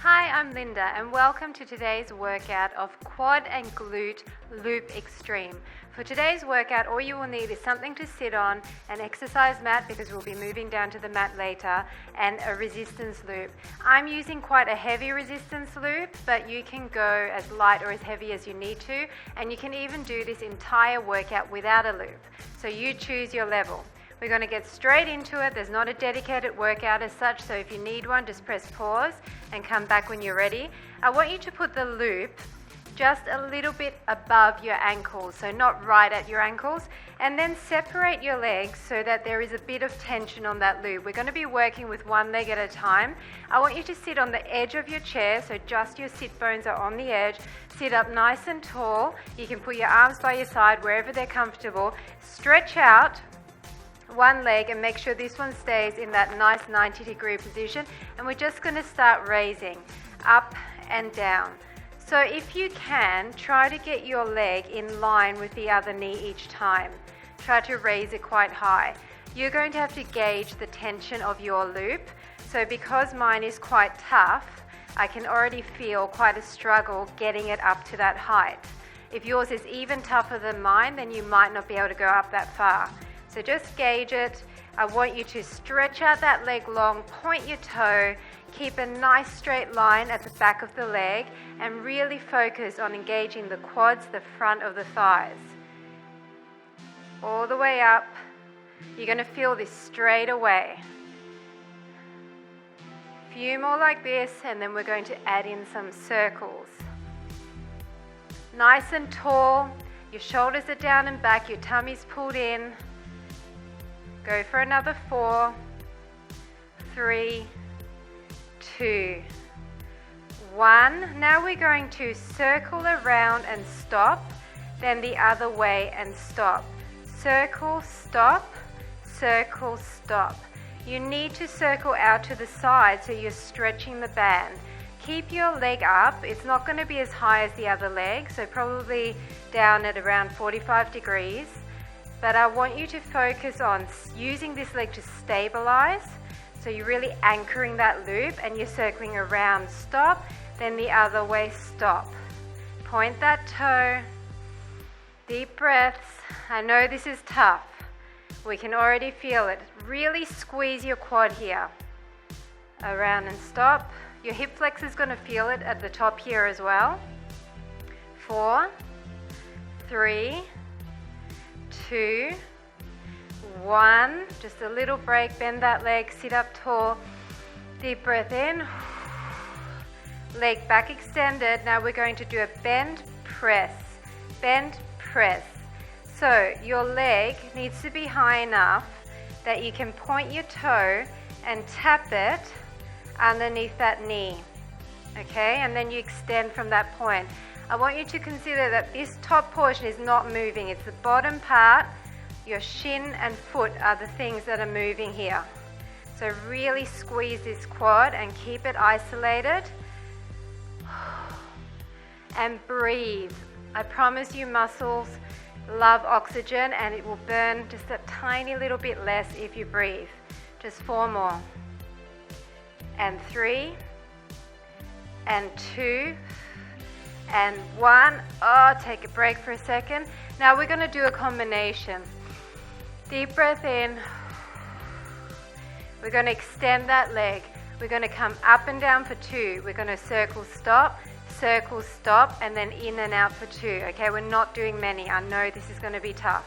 Hi, I'm Linda and welcome to today's workout of quad and glute loop extreme. For today's workout, all you will need is something to sit on, an exercise mat because we'll be moving down to the mat later, and a resistance loop. I'm using quite a heavy resistance loop, but you can go as light or as heavy as you need to, and you can even do this entire workout without a loop. So you choose your level. We're going to get straight into it. There's not a dedicated workout as such, so if you need one, just press pause and come back when you're ready. I want you to put the loop just a little bit above your ankles, so not right at your ankles, and then separate your legs so that there is a bit of tension on that loop. We're going to be working with one leg at a time. I want you to sit on the edge of your chair, so just your sit bones are on the edge. Sit up nice and tall. You can put your arms by your side wherever they're comfortable. Stretch out one leg and make sure this one stays in that nice 90-degree position, and we're just going to start raising up and down. So if you can, try to get your leg in line with the other knee each time. Try to raise it quite high. You're going to have to gauge the tension of your loop. So because mine is quite tough, I can already feel quite a struggle getting it up to that height. If yours is even tougher than mine, then you might not be able to go up that far. So just gauge it. I want you to stretch out that leg long, point your toe, keep a nice straight line at the back of the leg, and really focus on engaging the quads, the front of the thighs. All the way up. You're going to feel this straight away. A few more like this, and then we're going to add in some circles. Nice and tall. Your shoulders are down and back, your tummy's pulled in. Go for another 4, 3, 2, 1. Now we're going to circle around and stop, then the other way and stop. Circle, stop, circle, stop. You need to circle out to the side so you're stretching the band. Keep your leg up. It's not going to be as high as the other leg, so probably down at around 45 degrees. But I want you to focus on using this leg to stabilize. So you're really anchoring that loop and you're circling around, stop, then the other way, stop. Point that toe, deep breaths. I know this is tough. We can already feel it. Really squeeze your quad here. Around and stop. Your hip flexor is going to feel it at the top here as well. 4, 3, 2, 1. Just a little break. Bend that leg. Sit up tall. Deep breath in. Leg back extended. Now we're going to do a bend, press. Bend, press. So your leg needs to be high enough that you can point your toe and tap it underneath that knee. Okay? And then you extend from that point. I want you to consider that this top portion is not moving. It's the bottom part. Your shin and foot are the things that are moving here. So really squeeze this quad and keep it isolated. And breathe. I promise you muscles love oxygen and it will burn just a tiny little bit less if you breathe. Just 4 more. And 3. And 2. And 1. Oh, take a break for a second. Now we're going to do a combination. Deep breath in. We're going to extend that leg. We're going to come up and down for 2. We're going to circle, stop, and then in and out for 2. Okay, we're not doing many. I know this is going to be tough.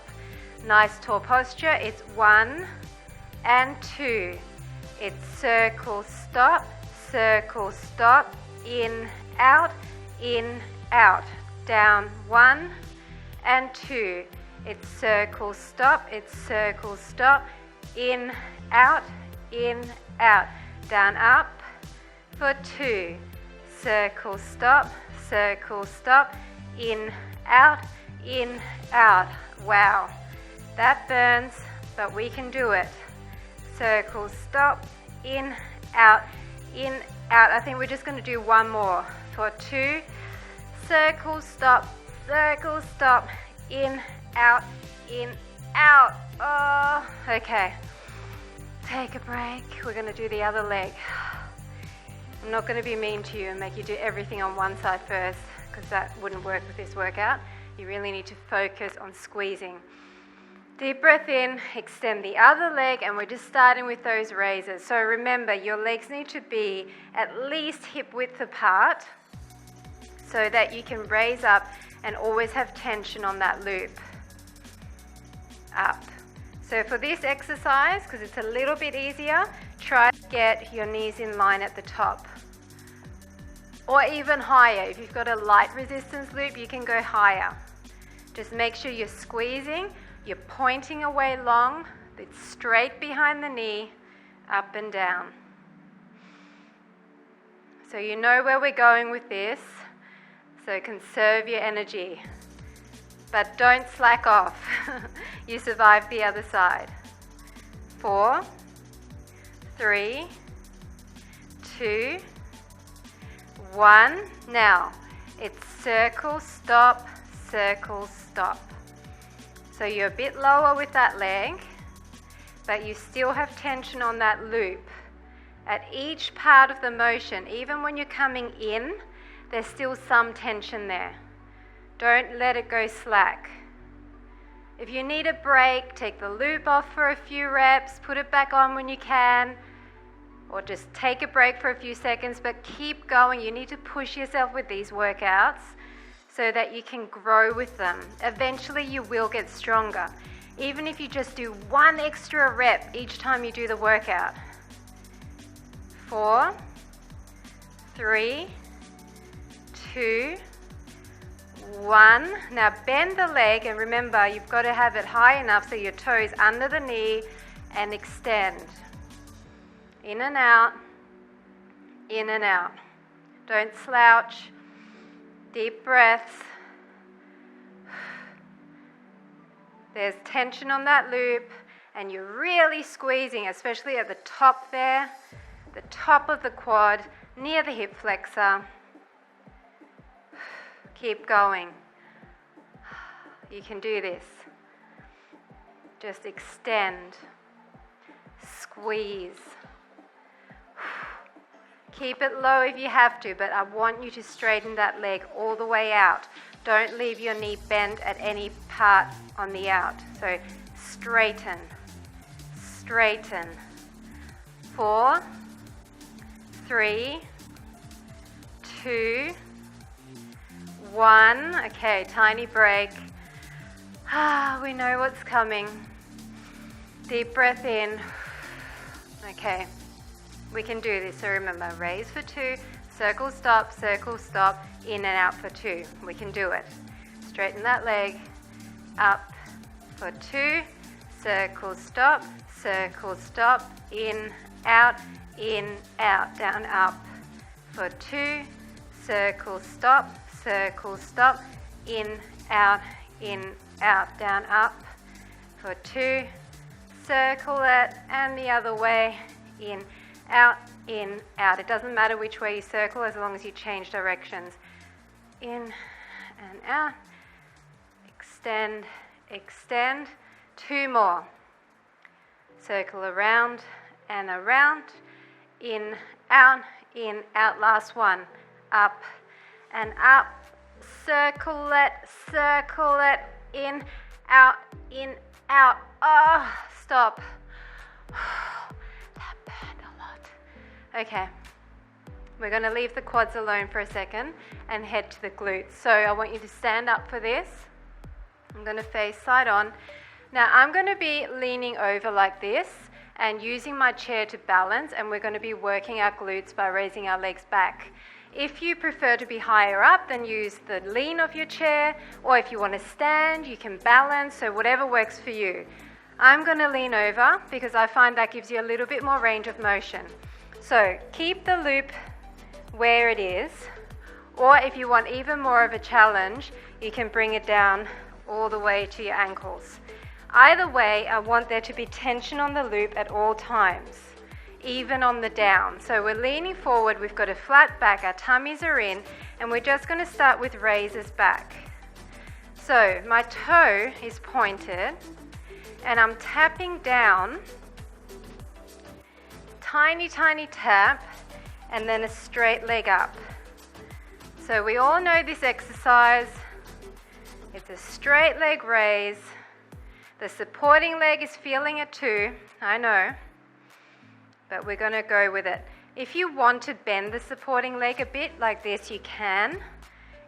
Nice tall posture. It's 1 and 2. It's circle, stop, in, out, down 1 and 2. It's circle, stop, in, out, down, up for 2. Circle, stop, in, out. Wow, that burns, but we can do it. Circle, stop, in, out. I think we're just going to do 1 more for 2. Circle, stop, in, out. Oh, okay. Take a break. We're going to do the other leg. I'm not going to be mean to you and make you do everything on one side first, because that wouldn't work with this workout. You really need to focus on squeezing. Deep breath in, extend the other leg, and we're just starting with those raises. So remember, your legs need to be at least hip width apart so that you can raise up and always have tension on that loop. Up. So for this exercise, because it's a little bit easier, try to get your knees in line at the top. Or even higher. If you've got a light resistance loop, you can go higher. Just make sure you're squeezing, you're pointing away long, it's straight behind the knee, up and down. So you know where we're going with this, so conserve your energy. But don't slack off. You survived the other side. 4, 3, 2, 1. Now, it's circle, stop, circle, stop. So you're a bit lower with that leg, but you still have tension on that loop. At each part of the motion, even when you're coming in, there's still some tension there. Don't let it go slack. If you need a break, take the loop off for a few reps, put it back on when you can, or just take a break for a few seconds, but keep going. You need to push yourself with these workouts so that you can grow with them. Eventually you will get stronger, even if you just do one extra rep each time you do the workout. 4, 3, 2, 1. Now bend the leg, and remember, you've got to have it high enough so your toes under the knee, and extend. In and out, in and out. Don't slouch. Deep breaths. There's tension on that loop, and you're really squeezing, especially at the top there, the top of the quad, near the hip flexor. Keep going. You can do this. Just extend. Squeeze. Keep it low if you have to, but I want you to straighten that leg all the way out. Don't leave your knee bent at any part on the out. So straighten, straighten. 4, 3, 2, 1. Okay, tiny break. We know what's coming. Deep breath in. Okay. We can do this, so remember, raise for 2, circle, stop, in and out for 2. We can do it. Straighten that leg, up for 2, circle, stop, in, out, down, up for 2, circle, stop, in, out, down, up for 2, circle it, and the other way, in, out. It doesn't matter which way you circle as long as you change directions. In and out. Extend. 2 more. Circle around and around. In, out. Last one. Up and up. Circle it. In, out. Oh, stop. Okay, we're going to leave the quads alone for a second and head to the glutes. So I want you to stand up for this. I'm going to face side on. Now I'm going to be leaning over like this and using my chair to balance, and we're going to be working our glutes by raising our legs back. If you prefer to be higher up, then use the lean of your chair, or if you want to stand, you can balance, so whatever works for you. I'm going to lean over because I find that gives you a little bit more range of motion. So keep the loop where it is, or if you want even more of a challenge, you can bring it down all the way to your ankles. Either way, I want there to be tension on the loop at all times, even on the down. So we're leaning forward, we've got a flat back, our tummies are in, and we're just going to start with raises back. So my toe is pointed, and I'm tapping down. Tiny tap, and then a straight leg up. So we all know this exercise. It's a straight leg raise. The supporting leg is feeling it too, I know, but we're going to go with it. If you want to bend the supporting leg a bit like this, you can.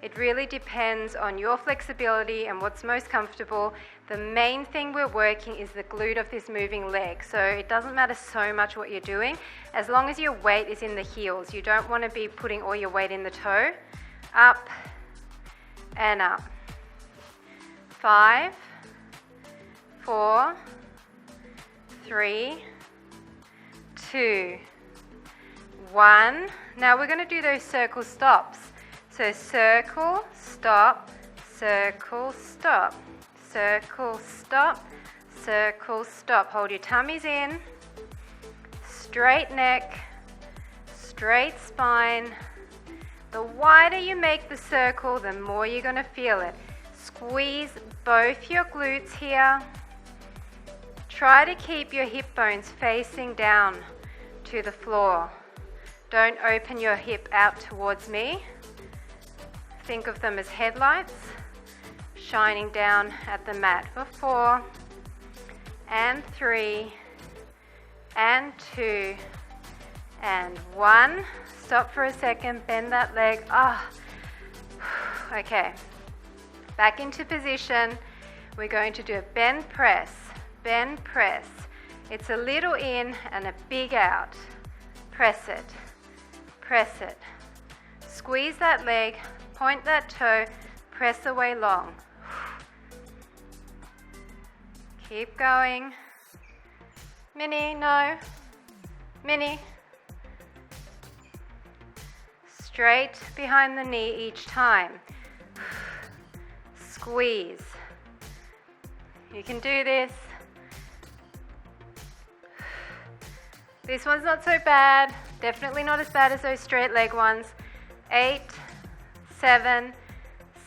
It really depends on your flexibility and what's most comfortable. The main thing we're working is the glute of this moving leg. So it doesn't matter so much what you're doing, as long as your weight is in the heels. You don't want to be putting all your weight in the toe. Up and up. 5, 4, 3, 2, 1. Now we're going to do those circle stops. So circle, stop, circle, stop, circle, stop, circle, stop. Hold your tummies in, straight neck, straight spine. The wider you make the circle, the more you're going to feel it. Squeeze both your glutes here. Try to keep your hip bones facing down to the floor. Don't open your hip out towards me. Think of them as headlights shining down at the mat for 4 and 3 and 2 and 1. Stop for a second, bend that leg. Okay, back into position. We're going to do a bend press, bend press. It's a little in and a big out. Press it, press it. Squeeze that leg, point that toe, press away long. Keep going. Mini, no. Mini. Straight behind the knee each time. Squeeze. You can do this. This one's not so bad. Definitely not as bad as those straight leg ones. 8, 7,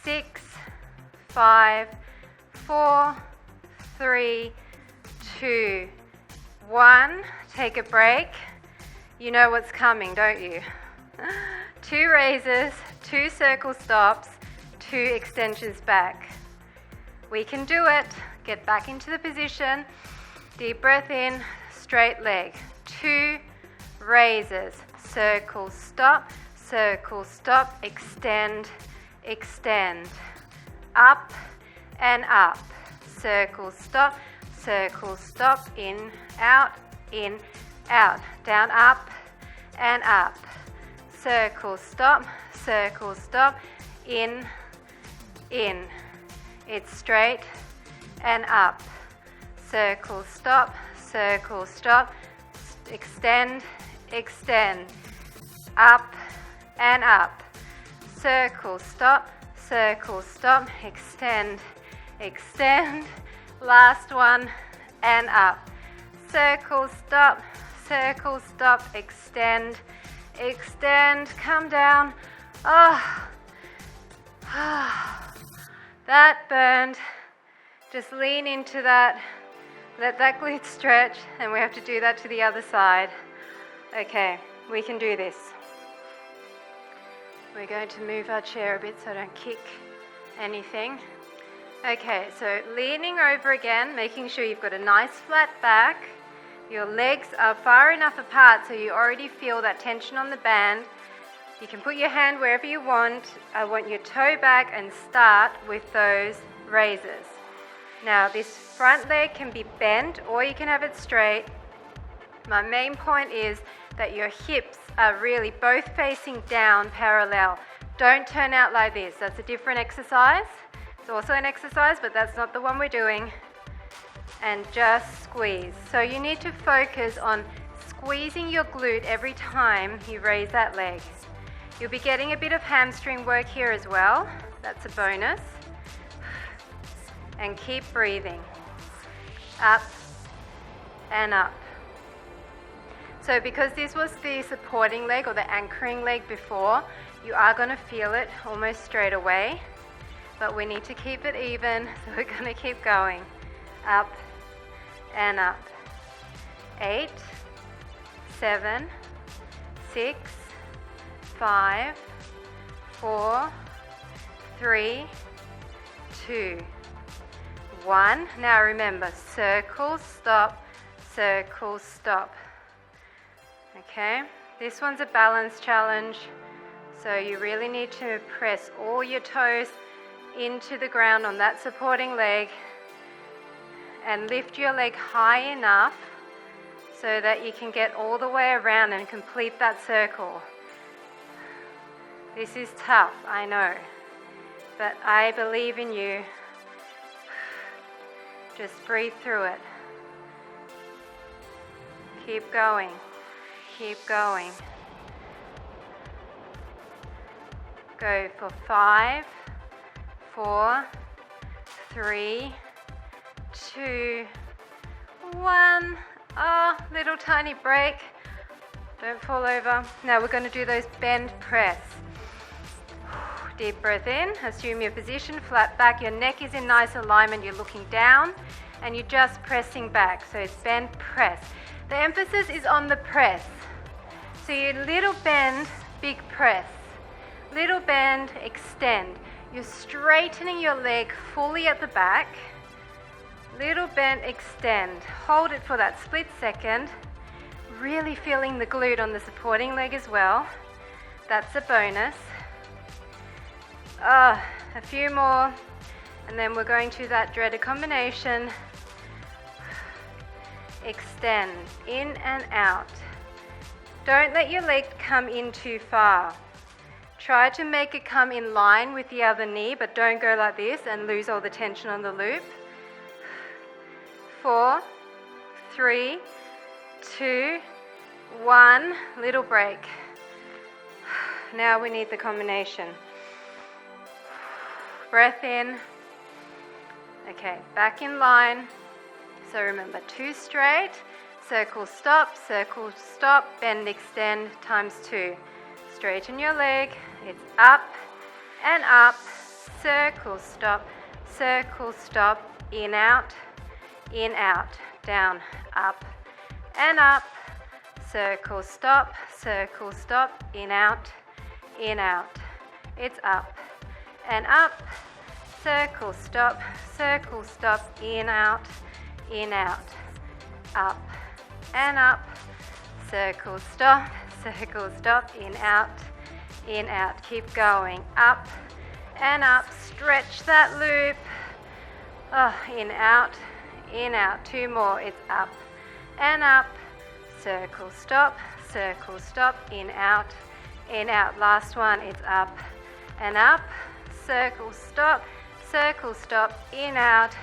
6, 5, 4, 3, 2, 1. Take a break. You know what's coming, don't you? 2 raises, 2 circle stops, 2 extensions back. We can do it. Get back into the position. Deep breath in, straight leg. 2 raises, circle stop, extend, extend. Up and up. Circle stop, in, out, down, up and up. Circle stop, in. It's straight and up. Circle stop, extend, up and up. Circle stop, extend. Last one and up. Circle stop, extend. Come down. That burned. Just lean into that. Let that glute stretch, and we have to do that to the other side. Okay, we can do this. We're going to move our chair a bit so I don't kick anything. Okay, so leaning over again, making sure you've got a nice flat back. Your legs are far enough apart so you already feel that tension on the band. You can put your hand wherever you want. I want your toe back and start with those raises. Now this front leg can be bent or you can have it straight. My main point is that your hips are really both facing down parallel. Don't turn out like this. That's a different exercise. It's also an exercise, but that's not the one we're doing. And just squeeze. So you need to focus on squeezing your glute every time you raise that leg. You'll be getting a bit of hamstring work here as well. That's a bonus. And keep breathing. Up and up. So because this was the supporting leg or the anchoring leg before, you are going to feel it almost straight away. But we need to keep it even, so we're going to keep going. Up and up. 8, 7, 6, 5, 4, 3, 2, 1. Now remember, circle, stop, circle, stop. Okay, this one's a balance challenge, so you really need to press all your toes into the ground on that supporting leg and lift your leg high enough so that you can get all the way around and complete that circle. This is tough, I know, but I believe in you. Just breathe through it. Keep going. Keep going. Go for 5, 4, 3, 2, 1. Oh, little tiny break. Don't fall over. Now we're going to do those bend press. Deep breath in. Assume your position, flat back. Your neck is in nice alignment. You're looking down and you're just pressing back. So it's bend press. The emphasis is on the press. So you little bend, big press. Little bend, extend. You're straightening your leg fully at the back. Little bend, extend. Hold it for that split second. Really feeling the glute on the supporting leg as well. That's a bonus. A few more. And then we're going to that dreaded combination. Extend, in and out. Don't let your leg come in too far. Try to make it come in line with the other knee, but don't go like this and lose all the tension on the loop. 4, 3, 2, 1. Little break. Now we need the combination. Breath in. Okay, back in line. So remember, 2 straight. Circle, stop, bend, extend, times 2. Straighten your leg. It's up and up. Circle, stop, in, out, down, up and up. Circle, stop, in, out. It's up and up. Circle, stop, in, out, up and up. Circle, stop, in, out. Keep going, up and up. Stretch that loop. In, out. 2 more. It's up and up. Circle, stop, in, out. Last one. It's up and up. Circle, stop, in, out.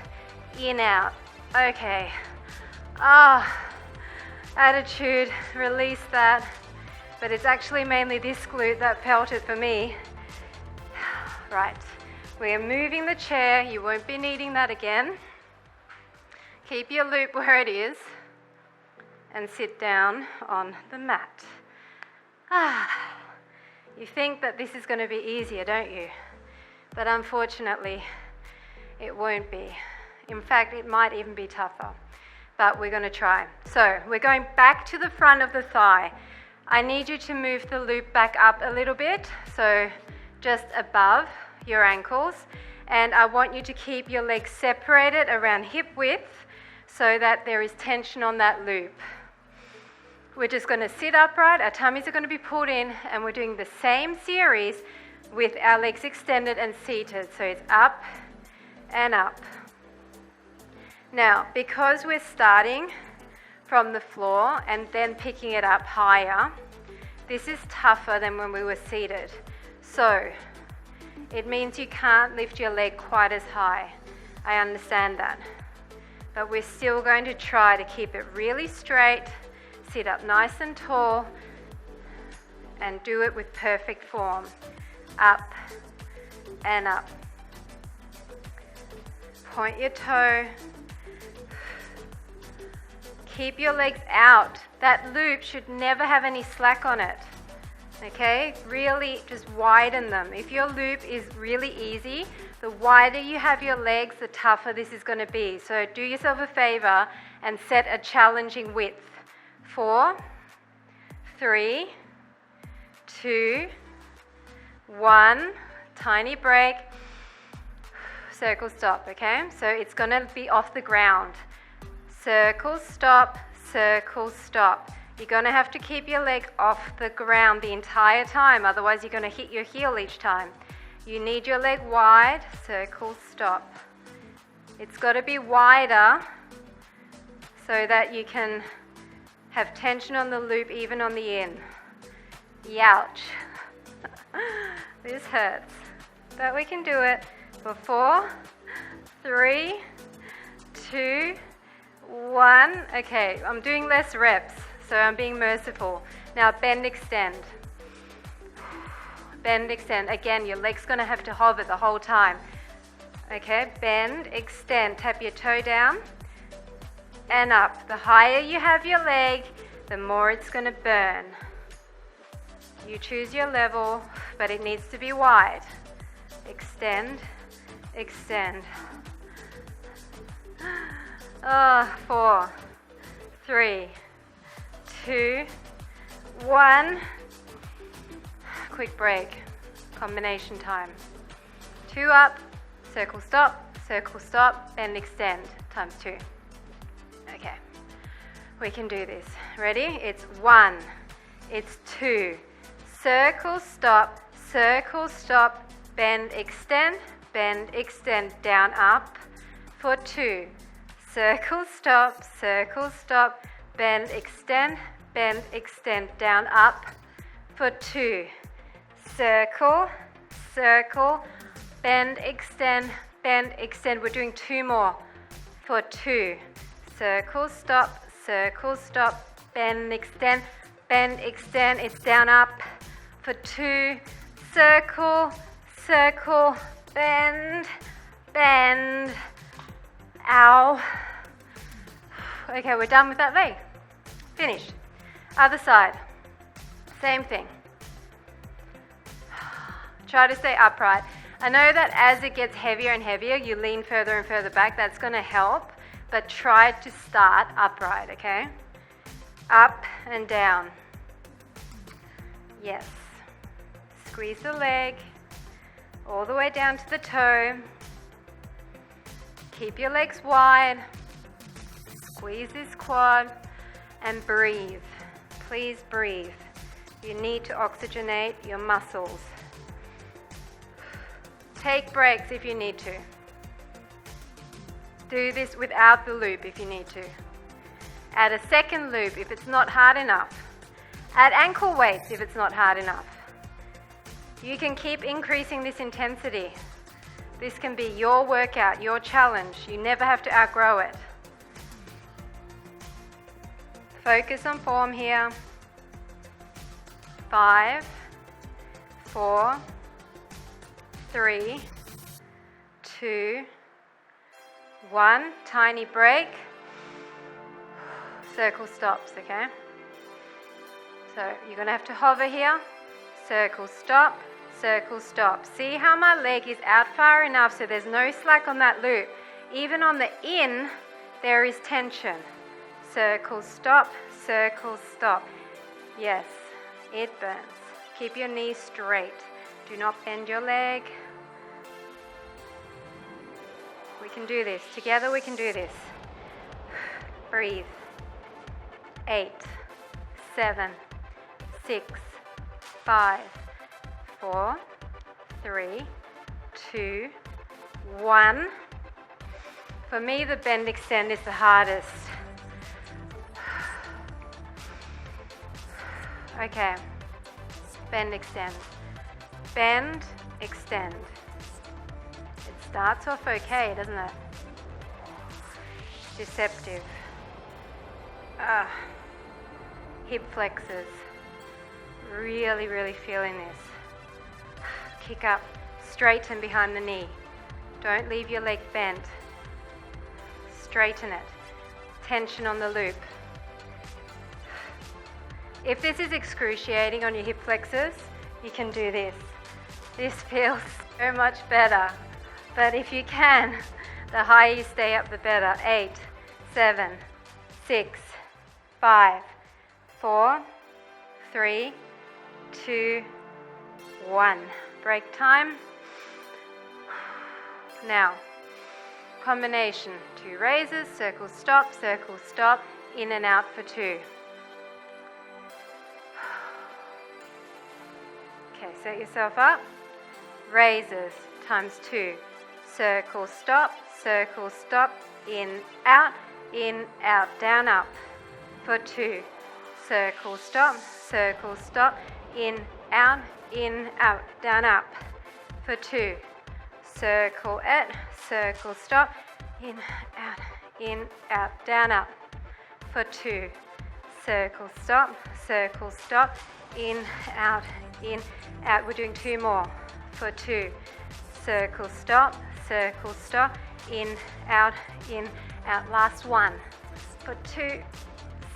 Okay. Attitude, release that. But it's actually mainly this glute that felt it for me. Right, we are moving the chair. You won't be needing that again. Keep your loop where it is and sit down on the mat. You think that this is going to be easier, don't you? But unfortunately, it won't be. In fact, it might even be tougher. But we're going to try. So we're going back to the front of the thigh. I need you to move the loop back up a little bit, so just above your ankles. And I want you to keep your legs separated around hip width so that there is tension on that loop. We're just going to sit upright, our tummies are going to be pulled in, and we're doing the same series with our legs extended and seated. So it's up and up. Now, because we're starting from the floor and then picking it up higher, this is tougher than when we were seated. So it means you can't lift your leg quite as high. I understand that. But we're still going to try to keep it really straight, sit up nice and tall, and do it with perfect form. Up and up. Point your toe. Keep your legs out. That loop should never have any slack on it. Okay? Really just widen them. If your loop is really easy, the wider you have your legs, the tougher this is going to be. So do yourself a favor and set a challenging width. 4, 3, 2, 1, tiny break, circle, stop, okay? So it's going to be off the ground. Circle, stop, circle, stop. You're going to have to keep your leg off the ground the entire time, otherwise you're going to hit your heel each time. You need your leg wide, circle, stop. It's got to be wider so that you can have tension on the loop even on the in. Youch. This hurts, but we can do it. For 4, 3, 2, 1. Okay, I'm doing less reps, so I'm being merciful. Now bend, extend. Bend, extend. Again, your leg's going to have to hover the whole time. Okay, bend, extend. Tap your toe down and up. The higher you have your leg, the more it's going to burn. You choose your level, but it needs to be wide. Extend, extend. 4, 3, 2, 1. Quick break. Combination time. 2 up, circle, stop, bend, extend, times 2. Okay, we can do this. Ready? It's 1, it's 2. Circle, stop, bend, extend, down, up, for 2. Circle, stop, bend, extend, down, up, for 2. Circle, bend, extend. We're doing 2 more, for 2. Circle, stop, bend, extend, it's down, up, for 2, circle, bend, ow. Okay, we're done with that leg. Finished. Other side, same thing. Try to stay upright. I know that as it gets heavier and heavier, you lean further and further back. That's going to help, but try to start upright, okay? Up and down. Yes. Squeeze the leg all the way down to the toe. Keep your legs wide. Squeeze this quad and breathe. Please breathe. You need to oxygenate your muscles. Take breaks if you need to. Do this without the loop if you need to. Add a second loop if it's not hard enough. Add ankle weights if it's not hard enough. You can keep increasing this intensity. This can be your workout, your challenge. You never have to outgrow it. Focus on form here. 5, 4, 3, 2, 1. Tiny break. Circle stops, okay? So you're going to have to hover here. Circle, stop. See how my leg is out far enough so there's no slack on that loop. Even on the in, there is tension. Circle, stop. Yes, it burns. Keep your knees straight. Do not bend your leg. We can do this. Together we can do this. Breathe. 8, 7, 6, 5, 4, 3, 2, 1. For me, the bend extend is the hardest. Okay. Bend, extend. Bend, extend. It starts off okay, doesn't it? Deceptive. Hip flexors. Really feeling this. Kick up, straighten behind the knee. Don't leave your leg bent. Straighten it. Tension on the loop. If this is excruciating on your hip flexors, you can do this. This feels so much better. But if you can, the higher you stay up, the better. 8, 7, 6, 5, 4, 3, 2, 1. break time. Now, combination, 2 raises, circle, stop, in and out for 2. Okay, set yourself up. Raises times 2. Circle, stop, in, out, down, up for 2. Circle, stop, in, out, down, up for 2. Circle, stop, in, out, down, up for 2. Circle, stop, in, out, We're doing 2 more for 2. Circle, stop, in, out, last 1 for 2.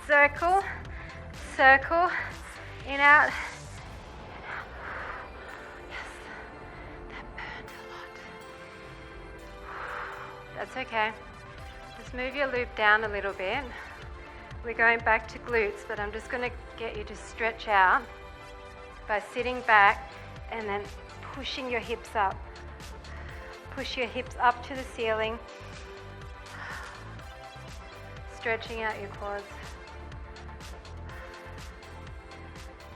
Circle, in, out. Yes, that burned a lot. That's okay. Just move your loop down a little bit. We're going back to glutes, but I'm just going to get you to stretch out by sitting back and then pushing your hips up. Push your hips up to the ceiling. Stretching out your quads.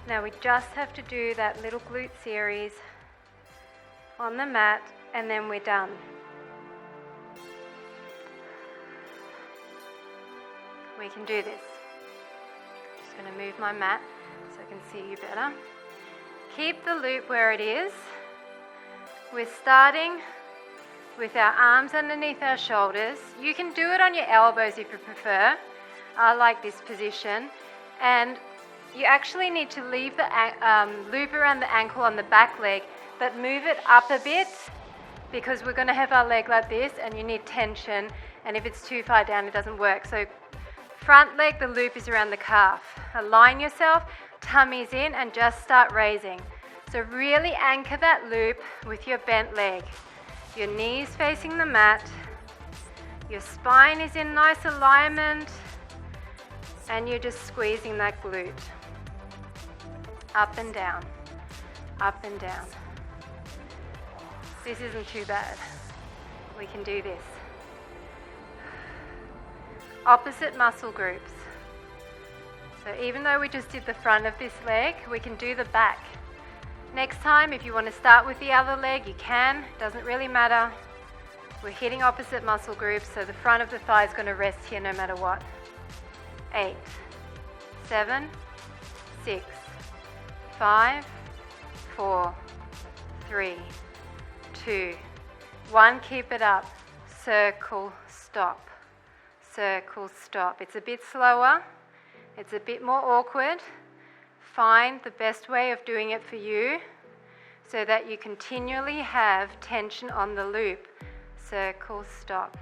Now we just have to do that little glute series on the mat and then we're done. We can do this. Just going to move my mat so I can see you better. Keep the loop where it is. We're starting with our arms underneath our shoulders. You can do it on your elbows if you prefer. I like this position. And you actually need to leave the loop around the ankle on the back leg, but move it up a bit because we're going to have our leg like this and you need tension, and if it's too far down it doesn't work. So front leg, the loop is around the calf. Align yourself, tummy's in, and just start raising. So really anchor that loop with your bent leg. Your knees facing the mat, your spine is in nice alignment, and you're just squeezing that glute. Up and down, up and down. This isn't too bad. We can do this. Opposite muscle groups. So even though we just did the front of this leg, we can do the back. Next time, if you want to start with the other leg, you can. Doesn't really matter. We're hitting opposite muscle groups, so the front of the thigh is going to rest here no matter what. 8, 7, 6, 5, 4, 3, 2, 1. Keep it up. Circle, stop. Circle, stop. It's a bit slower. It's a bit more awkward. Find the best way of doing it for you so that you continually have tension on the loop. Circle, stop.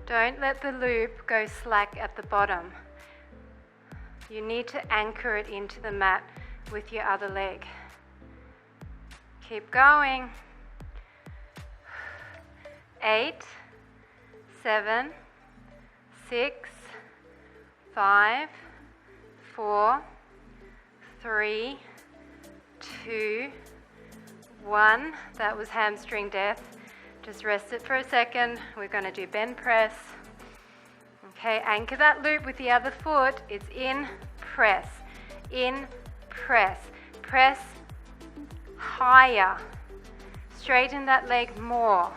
Don't let the loop go slack at the bottom. You need to anchor it into the mat with your other leg. Keep going. 8, 7, 6, 5, 4, 3, 2, 1. That was hamstring death. Just rest it for a second. We're going to do bend press. Okay, anchor that loop with the other foot. It's in, press. In, press. Press higher. Straighten that leg more.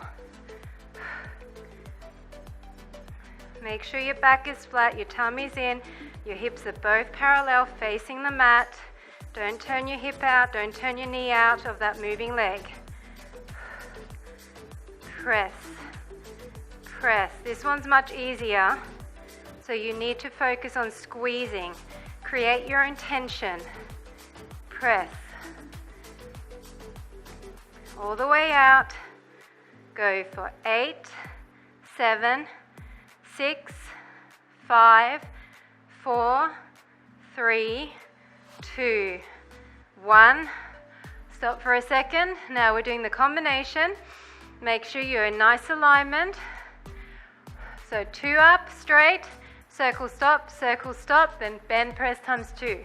Make sure your back is flat, your tummy's in, your hips are both parallel facing the mat. Don't turn your hip out, don't turn your knee out of that moving leg. Press, press. This one's much easier, so you need to focus on squeezing. Create your intention. Press. All the way out. Go for 8, 7, 6, 5, 4, 3, 2, 1. Stop for a second. Now we're doing the combination. Make sure you're in nice alignment. So 2 up, straight, circle, stop, then bend press times 2.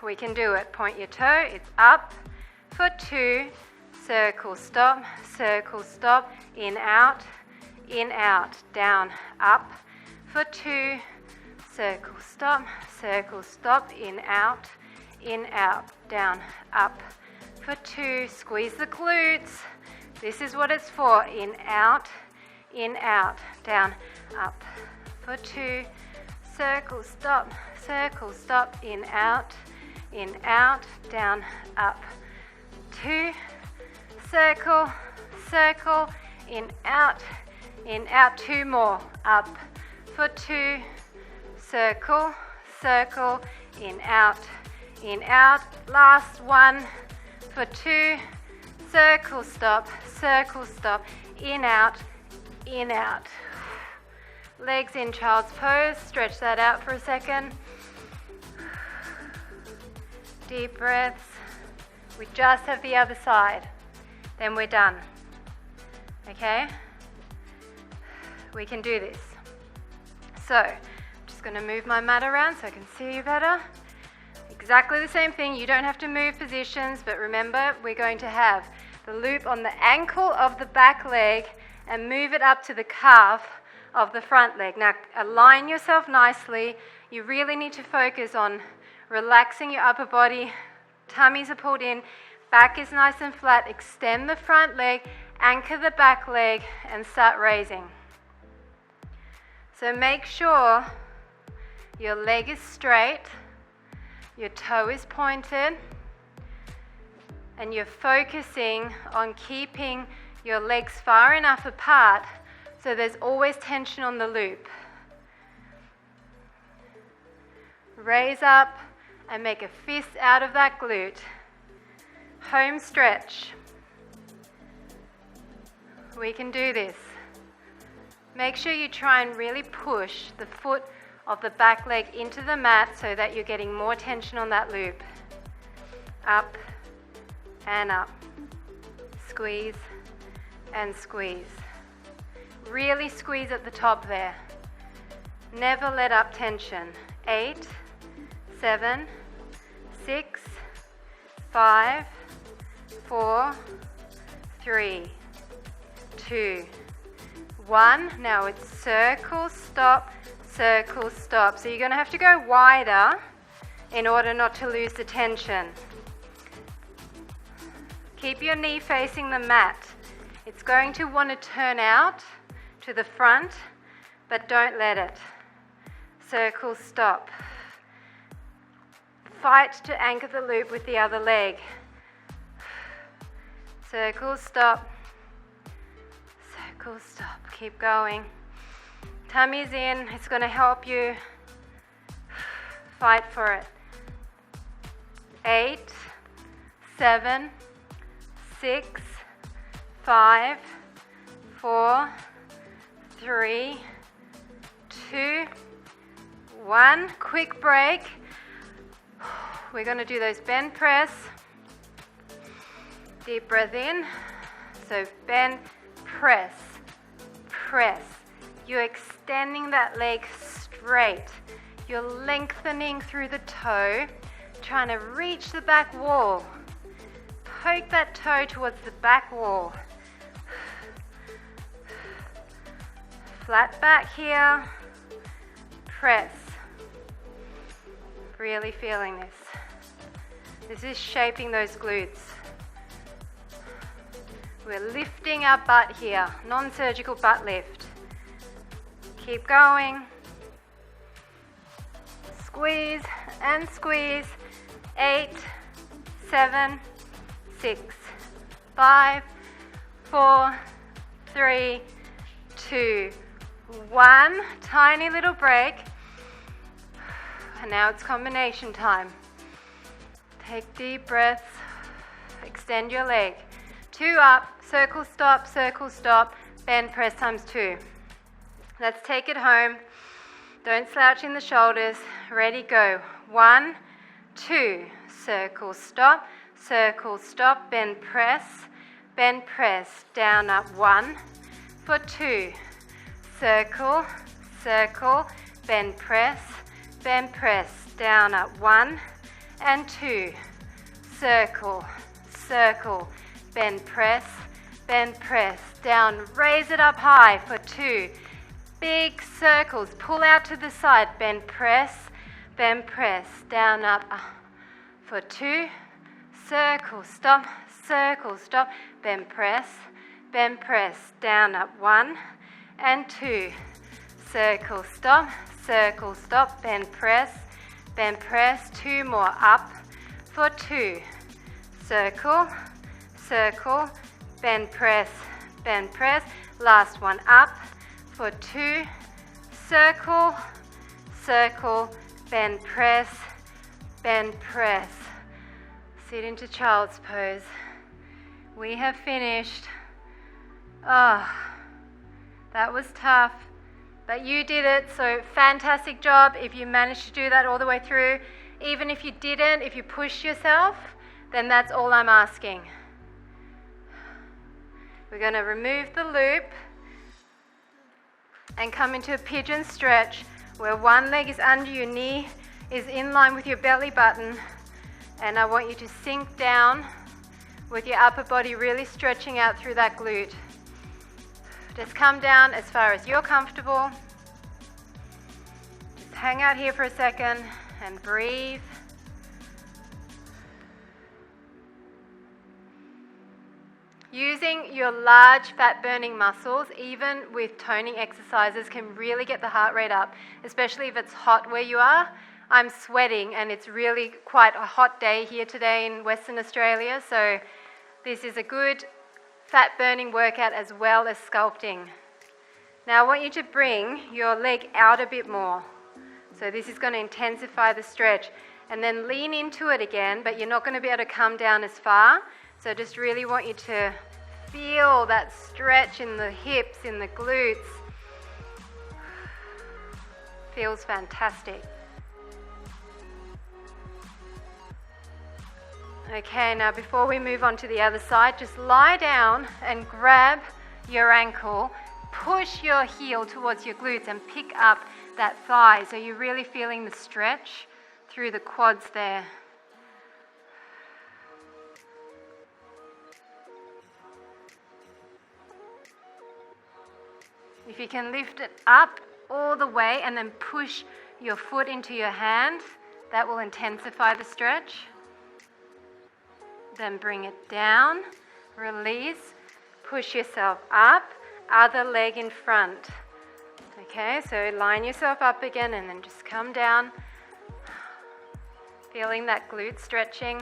We can do it. Point your toe, it's up for 2, circle, stop, in, out, down, up for 2, circle, stop, in, out, down, up for 2. Squeeze the glutes. This is what it's for. In, out, down, up for 2. Circle, stop, in, out, down, up. 2. Circle, in, out, 2 more. Up for 2. Circle, in, out, last one for 2. Circle, stop, in, out. Legs in child's pose, stretch that out for a second. Deep breaths. We just have the other side, then we're done. Okay? We can do this. So, I'm just going to move my mat around so I can see you better. Exactly the same thing. You don't have to move positions, but remember, we're going to have the loop on the ankle of the back leg and move it up to the calf of the front leg. Now, align yourself nicely. You really need to focus on relaxing your upper body. Tummies are pulled in, back is nice and flat. Extend the front leg, anchor the back leg, and start raising. So make sure your leg is straight, your toe is pointed, and you're focusing on keeping your legs far enough apart so there's always tension on the loop. Raise up and make a fist out of that glute. Home stretch. We can do this. Make sure you try and really push the foot of the back leg into the mat so that you're getting more tension on that loop. Up and up. Squeeze and squeeze. Really squeeze at the top there. Never let up tension. 8, 7, 6, 5, 4, 3, 2, 1. Now it's circle, stop, circle, stop. So you're going to have to go wider in order not to lose the tension. Keep your knee facing the mat. It's going to want to turn out to the front, but don't let it. Circle, stop. Fight to anchor the loop with the other leg. Circle, stop. Circle, stop. Keep going. Tummy's in. It's going to help you. Fight for it. 8, 7, 6, 5, 4, 3, 2, 1. Quick break. We're going to do those bend press. Deep breath in. So bend, press, press. You're extending that leg straight. You're lengthening through the toe, trying to reach the back wall. Poke that toe towards the back wall. Flat back here. Press. Really feeling this. This is shaping those glutes. We're lifting our butt here, non-surgical butt lift. Keep going. Squeeze and squeeze. 8, 7, 6, 5, 4, 3, 2, 1. Tiny little break. And now it's combination time. Take deep breaths. Extend your leg. 2 up, circle, stop, bend press times 2. Let's take it home. Don't slouch in the shoulders. Ready, go. 1, 2, circle, stop, bend press, down, up. 1 for 2. Circle, circle, bend press, down, up. 1 and 2. Circle, circle, bend, press, down, raise it up high for 2. Big circles, pull out to the side, bend, press, down, up for 2. Circle, stop, bend, press, down, up 1 and 2. Circle, stop, bend, press, 2 more, up for 2. Circle, bend, press, last one, up for 2. Circle, bend, press. Sit into child's pose. We have finished. Oh, that was tough, but you did it, so fantastic job if you managed to do that all the way through. Even if you didn't, if you pushed yourself, then that's all I'm asking. We're going to remove the loop and come into a pigeon stretch where one leg is under your knee, is in line with your belly button, and I want you to sink down with your upper body really stretching out through that glute. Just come down as far as you're comfortable. Just hang out here for a second and breathe. Using your large fat burning muscles, even with toning exercises, can really get the heart rate up, especially if it's hot where you are. I'm sweating and it's really quite a hot day here today in Western Australia, so this is a good fat burning workout as well as sculpting. Now I want you to bring your leg out a bit more. So this is going to intensify the stretch, and then lean into it again, but you're not going to be able to come down as far. So I just really want you to feel that stretch in the hips, in the glutes. Feels fantastic. Okay, now before we move on to the other side, just lie down and grab your ankle, push your heel towards your glutes and pick up that thigh. So you're really feeling the stretch through the quads there. If you can lift it up all the way and then push your foot into your hand, that will intensify the stretch. Then bring it down, release, push yourself up, other leg in front. Okay, so line yourself up again and then just come down, feeling that glute stretching.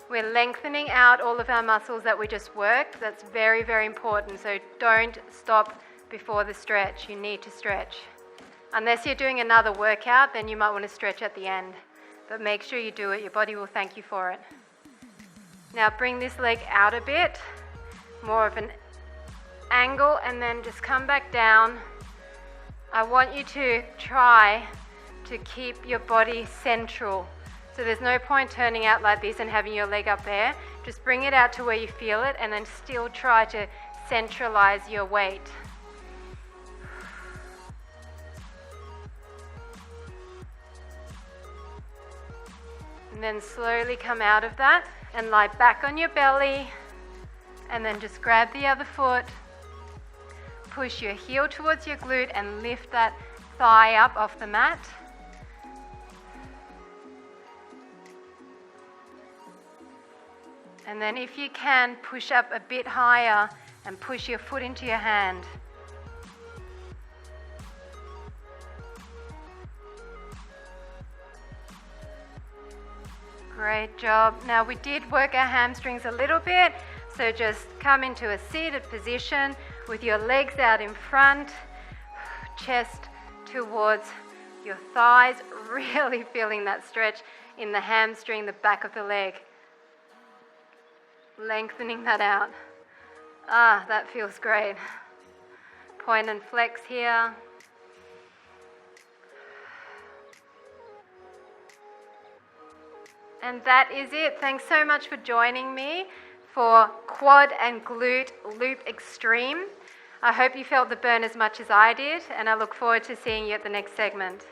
We're lengthening out all of our muscles that we just worked. That's very, very important. So don't stop before the stretch. You need to stretch. Unless you're doing another workout, then you might want to stretch at the end. But make sure you do it. Your body will thank you for it. Now bring this leg out a bit, more of an angle, and then just come back down. I want you to try to keep your body central. So there's no point turning out like this and having your leg up there. Just bring it out to where you feel it and then still try to centralize your weight. And then slowly come out of that and lie back on your belly, and then just grab the other foot, push your heel towards your glute and lift that thigh up off the mat. And then if you can, push up a bit higher and push your foot into your hand. Great job. Now we did work our hamstrings a little bit, so just come into a seated position with your legs out in front, chest towards your thighs, really feeling that stretch in the hamstring, the back of the leg. Lengthening that out. Ah, that feels great. Point and flex here. And that is it. Thanks so much for joining me for Quad and Glute Loop Extreme. I hope you felt the burn as much as I did, and I look forward to seeing you at the next segment.